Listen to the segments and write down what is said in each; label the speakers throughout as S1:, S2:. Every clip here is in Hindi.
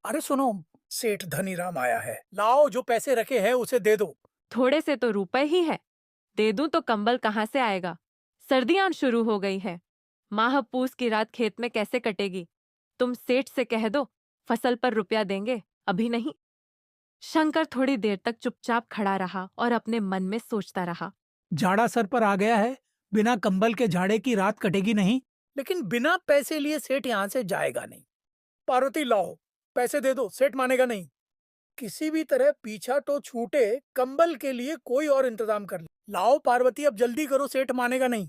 S1: अरे सुनो, सेठ धनीराम आया है। लाओ, जो पैसे रखे हैं उसे दे दो।
S2: थोड़े से तो रुपए ही है, दे दूं तो कंबल कहाँ से आएगा। सर्दियां शुरू हो गई है, माह पूस की रात खेत में कैसे कटेगी। तुम सेठ से कह दो, फसल पर रुपया देंगे, अभी नहीं। शंकर थोड़ी देर तक चुपचाप खड़ा रहा और अपने मन में सोचता रहा।
S1: झाड़ा सर पर आ गया है, बिना कंबल के झाड़े की रात कटेगी नहीं। लेकिन बिना पैसे लिए सेठ यहाँ से जाएगा नहीं। पार्वती लाओ, पैसे दे दो, सेठ मानेगा नहीं। किसी भी तरह पीछा तो छूटे, कंबल के लिए कोई और इंतजाम कर ले। लाओ पार्वती, अब जल्दी करो, सेठ मानेगा नहीं।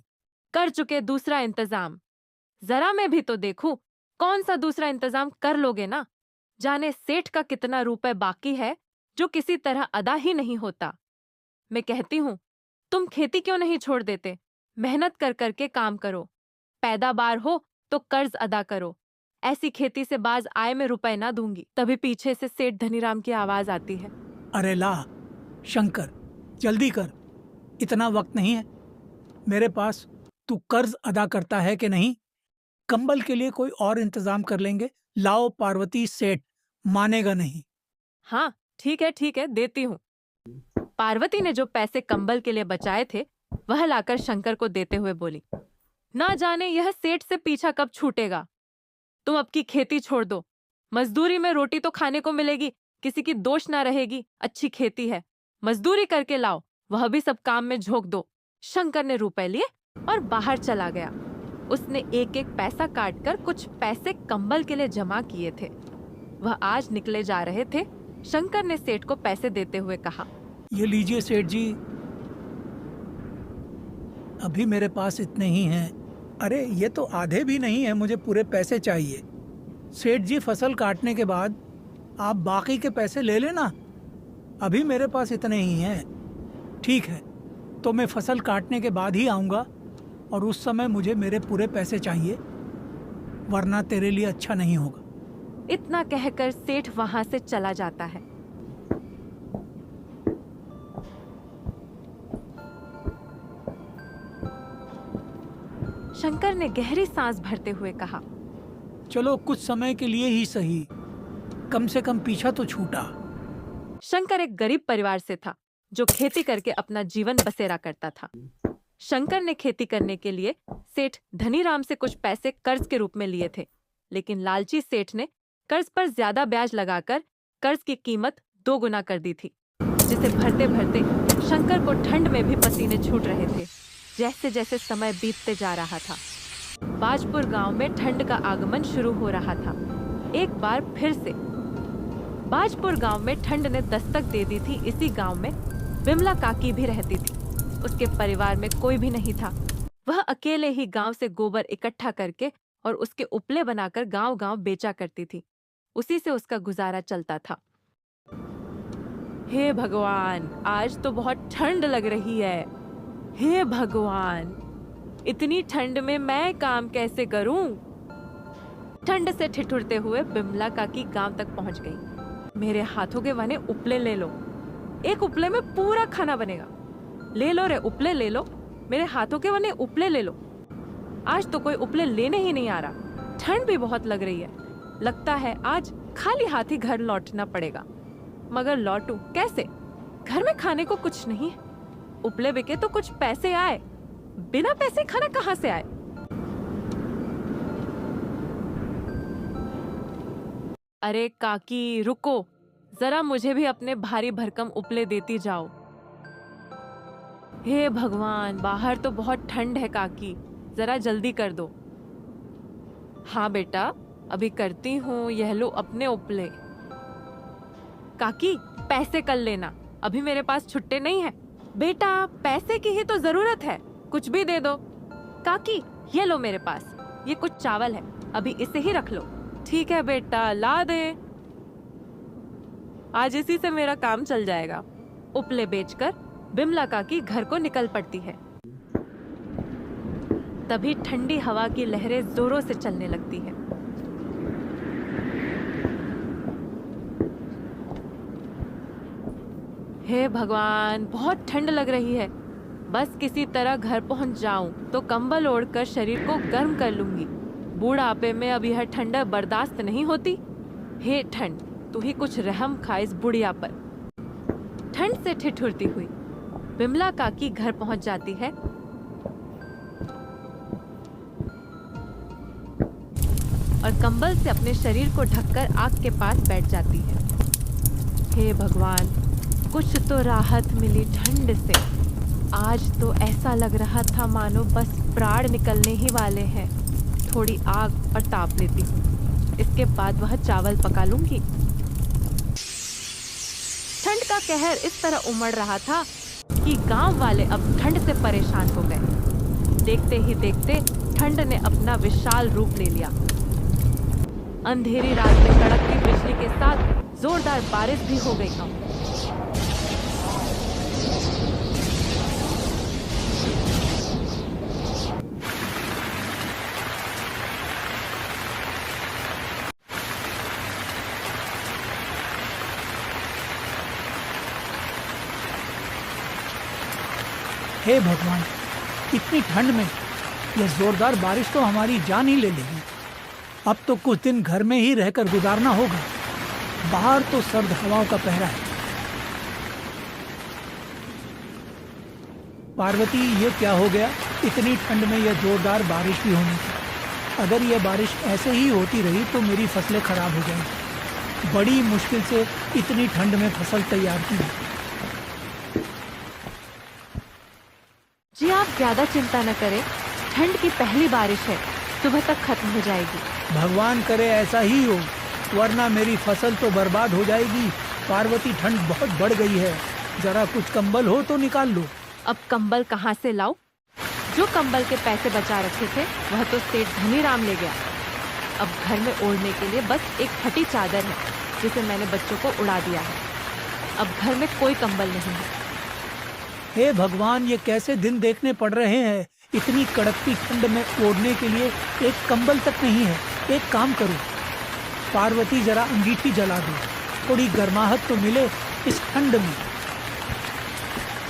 S2: कर चुके दूसरा इंतजाम। जरा मैं भी तो देखूं, कौन सा दूसरा इंतजाम कर लोगे ना। जाने सेठ का कितना रुपए बाकी है जो किसी तरह अदा ही नहीं होता। मैं कहती हूँ, तुम खेती क्यों नहीं छोड़ देते। मेहनत कर करके काम करो, पैदावार हो तो कर्ज अदा करो। ऐसी खेती से बाज आए में रुपए ना दूंगी। तभी पीछे से सेठ धनीराम की आवाज आती है।
S1: अरे ला शंकर, जल्दी कर, इतना वक्त नहीं है मेरे पास। तू कर्ज अदा करता है कि नहीं? कंबल के लिए कोई और इंतजाम कर लेंगे। लाओ पार्वती, सेठ मानेगा नहीं।
S2: हाँ ठीक है देती हूँ। पार्वती ने जो पैसे कंबल के लिए बचाए थे वह लाकर शंकर को देते हुए बोली, ना जाने यह सेठ से पीछा कब छूटेगा। तुम अब की खेती छोड़ दो, मजदूरी में रोटी तो खाने को मिलेगी, किसी की दोष ना रहेगी। अच्छी खेती है, मजदूरी करके लाओ, वह भी सब काम में झोंक दो। शंकर ने रुपए लिए और बाहर चला गया। उसने एक एक पैसा काट कर कुछ पैसे कंबल के लिए जमा किए थे। वह आज निकले जा रहे थे। शंकर ने सेठ को पैसे देते हुए कहा,
S1: ये लीजिए सेठ जी, अभी मेरे पास इतने ही हैं। अरे ये तो आधे भी नहीं है, मुझे पूरे पैसे चाहिए। सेठ जी, फसल काटने के बाद आप बाकी के पैसे ले लेना, अभी मेरे पास इतने ही हैं। ठीक है, तो मैं फसल काटने के बाद ही आऊँगा और उस समय मुझे मेरे पूरे पैसे चाहिए, वरना तेरे लिए अच्छा नहीं होगा।
S2: इतना कहकर सेठ वहां से चला जाता है। शंकर ने गहरी सांस भरते हुए कहा,
S1: चलो कुछ समय के लिए ही सही, कम से कम पीछा तो छूटा।
S2: शंकर एक गरीब परिवार से था जो खेती करके अपना जीवन बसेरा करता था। शंकर ने खेती करने के लिए सेठ धनीराम से कुछ पैसे कर्ज के रूप में लिए थे, लेकिन लालची सेठ ने कर्ज पर ज्यादा ब्याज लगाकर कर्ज की कीमत 2 गुना कर दी थी, जिसे भरते भरते शंकर को ठंड में भी पसीने छूट रहे थे। जैसे जैसे समय बीतते जा रहा था, बाजपुर गांव में ठंड का आगमन शुरू हो रहा था। एक बार फिर से बाजपुर गांव में ठंड ने दस्तक दे दी थी। इसी गांव में विमला काकी भी रहती थी। उसके परिवार में कोई भी नहीं था। वह अकेले ही गांव से गोबर इकट्ठा करके और उसके उपले बनाकर गांव-गांव बेचा करती थी। उसी से उसका गुजारा चलता था। हे भगवान, आज तो बहुत ठंड लग रही है। हे भगवान, इतनी ठंड में मैं काम कैसे करूं? ठंड से ठिठुरते हुए बिमला काकी गांव तक पहुंच गई। मेरे हाथों के बने उपले ले लो, एक उपले में पूरा खाना बनेगा। ले लो रे उपले, ले लो, मेरे हाथों के बने उपले ले लो। आज तो कोई उपले लेने ही नहीं आ रहा। ठंड भी बहुत लग रही है। लगता है आज खाली हाथ ही घर लौटना पड़ेगा। मगर लौटूं कैसे? घर में खाने को कुछ नहीं है। उपले बिके तो कुछ पैसे आए, बिना पैसे खाना कहाँ से आए? अरे काकी रुको, जरा मुझे भी अपने भारी भरकम उपले देती जाओ। हे भगवान, बाहर तो बहुत ठंड है काकी, जरा जल्दी कर दो। हाँ बेटा, अभी करती हूँ, यह लो अपने उपले। काकी पैसे कल लेना, अभी मेरे पास छुट्टे नहीं है। बेटा पैसे की ही तो जरूरत है, कुछ भी दे दो। काकी ये लो मेरे पास, ये कुछ चावल है, अभी इसे ही रख लो। ठीक है बेटा, ला दे, आज इसी से मेरा काम चल जाएगा। उपले बेचकर बिमला काकी घर को निकल पड़ती है। तभी ठंडी हवा की लहरें जोरों से चलने लगती है। हे भगवान, बहुत ठंड लग रही है। बस किसी तरह घर पहुंच जाऊं तो कंबल ओढ़कर शरीर को गर्म कर लूंगी। बूढ़ापे में अब यह ठंड बर्दाश्त नहीं होती। हे ठंड, तू ही कुछ रहम खा इस बुढ़िया पर। ठंड से ठिठुरती हुई बिमला काकी घर पहुंच जाती है और कंबल से अपने शरीर को ढककर आग के पास बैठ जाती है। हे भगवान, कुछ तो राहत मिली ठंड से। आज तो ऐसा लग रहा था मानो बस प्राण निकलने ही वाले हैं। थोड़ी आग और ताप लेती हूँ, इसके बाद वह चावल पका लूंगी। ठंड का कहर इस तरह उमड़ रहा था कि गांव वाले अब ठंड से परेशान हो गए। देखते ही देखते ठंड ने अपना विशाल रूप ले लिया। अंधेरी रात में कड़कती बिजली के साथ जोरदार बारिश भी हो गई।
S1: हे भगवान, इतनी ठंड में यह जोरदार बारिश तो हमारी जान ही ले लेगी। अब तो कुछ दिन घर में ही रहकर गुजारना होगा। बाहर तो सर्द हवाओं का पहरा है। पार्वती, ये क्या हो गया? इतनी ठंड में यह जोरदार बारिश भी होनी थी। अगर यह बारिश ऐसे ही होती रही तो मेरी फसलें खराब हो जाएंगी। बड़ी मुश्किल से इतनी ठंड में फसल तैयार की है।
S2: जी आप ज्यादा चिंता न करें, ठंड की पहली बारिश है, सुबह तक खत्म हो जाएगी।
S1: भगवान करे ऐसा ही हो, वरना मेरी फसल तो बर्बाद हो जाएगी। पार्वती, ठंड बहुत बढ़ गई है, जरा कुछ कंबल हो तो निकाल लो।
S2: अब कंबल कहाँ से लाऊं? जो कंबल के पैसे बचा रखे थे वह तो सेठ धनीराम ले गया। अब घर में ओढ़ने के लिए बस एक फटी चादर है, जिसे मैंने बच्चों को उड़ा दिया है। अब घर में कोई कंबल नहीं है।
S1: हे भगवान, ये कैसे दिन देखने पड़ रहे हैं। इतनी कड़कती ठंड में ओढ़ने के लिए एक कंबल तक नहीं है। एक काम करो पार्वती, जरा अंगीठी जला दो, थोड़ी गर्माहट तो मिले इस ठंड में।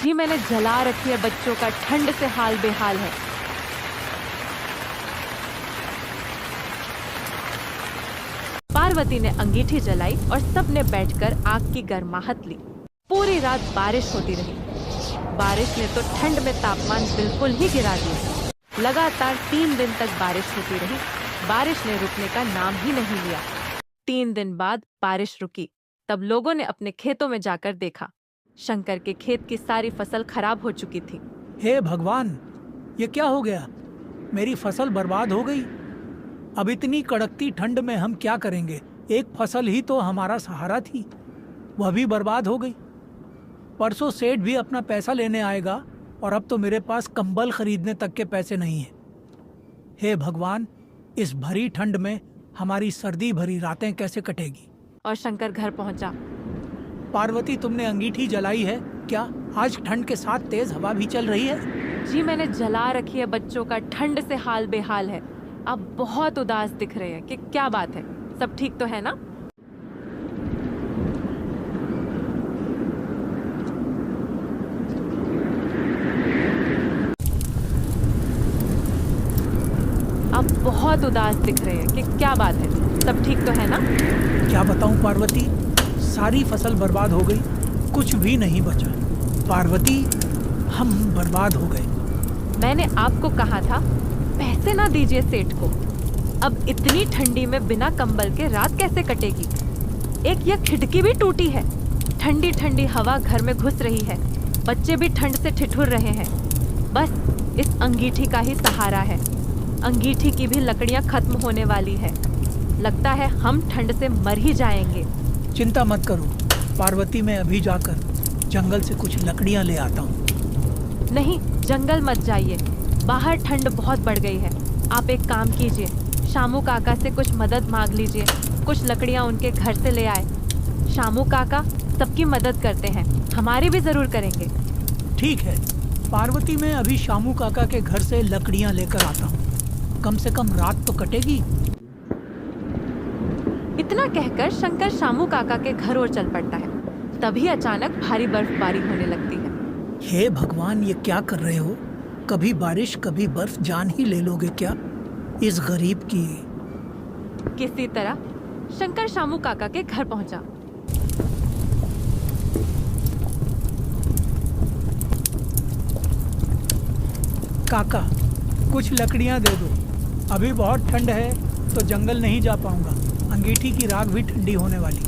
S2: जी मैंने जला रखी है बच्चों का, ठंड से हाल बेहाल है। पार्वती ने अंगीठी जलाई और सबने बैठकर आग की गर्माहट ली। पूरी रात बारिश होती रही। बारिश ने तो ठंड में तापमान बिल्कुल ही गिरा दिया। लगातार 3 दिन तक बारिश होती रही। बारिश ने रुकने का नाम ही नहीं लिया। 3 दिन बाद बारिश रुकी। तब लोगों ने अपने खेतों में जाकर देखा। शंकर के खेत की सारी फसल खराब हो चुकी थी।
S1: हे भगवान, ये क्या हो गया? मेरी फसल बर्बाद हो गई। अब इतनी कड़कती ठंड में हम क्या करेंगे? एक फसल ही तो हमारा सहारा थी, वह भी बर्बाद हो गई। परसों सेठ भी अपना पैसा लेने आएगा और अब तो मेरे पास कंबल खरीदने तक के पैसे नहीं हैं। हे भगवान, इस भरी ठंड में हमारी सर्दी भरी रातें कैसे कटेगी?
S2: और शंकर घर पहुंचा।
S1: पार्वती, तुमने अंगीठी जलाई है क्या? आज ठंड के साथ तेज हवा भी चल रही है।
S2: जी मैंने जला रखी है बच्चों का, ठंड से हाल बेहाल है। आप बहुत उदास दिख रहे हैं कि क्या बात है? सब ठीक तो है ना? आप बहुत उदास दिख रहे हैं कि क्या बात है? सब ठीक तो है ना?
S1: क्या बताऊं पार्वती, सारी फसल बर्बाद हो गई, कुछ भी नहीं बचा। पार्वती, हम बर्बाद हो गए।
S2: मैंने आपको कहा था पैसे ना दीजिए सेठ को। अब इतनी ठंडी में बिना कंबल के रात कैसे कटेगी? एक यह खिड़की भी टूटी है। ठंडी ठंडी हवा घर में घुस रही है। बच्चे भी ठंड से ठिठुर रहे हैं। बस इस अंगीठी का ही सहारा है। अंगीठी की भी लकड़ियां खत्म होने वाली है। लगता है हम ठंड से मर ही जाएंगे।
S1: चिंता मत करो पार्वती, मैं अभी जाकर जंगल से कुछ लकड़ियां ले आता हूँ।
S2: नहीं, जंगल मत जाइए, बाहर ठंड बहुत बढ़ गई है। आप एक काम कीजिए, शामू काका से कुछ मदद मांग लीजिए। कुछ लकड़ियां उनके घर से ले आए। शामू काका सबकी मदद करते हैं, हमारी भी जरूर करेंगे।
S1: ठीक है पार्वती, मैं अभी शामू काका के घर से लकड़ियां लेकर आता हूँ। कम से कम रात तो कटेगी।
S2: इतना कहकर शंकर शामू काका के घर ओर चल पड़ता है। तभी अचानक भारी बर्फबारी होने लगती है।
S1: हे भगवान, ये क्या कर रहे हो? कभी बारिश कभी बर्फ, जान ही ले लोगे क्या इस गरीब की?
S2: किसी तरह शंकर शामू काका के घर पहुंचा।
S1: काका, कुछ लकड़ियां दे दो। अभी बहुत ठंड है तो जंगल नहीं जा पाऊंगा। अंगीठी की राख भी ठंडी होने वाली।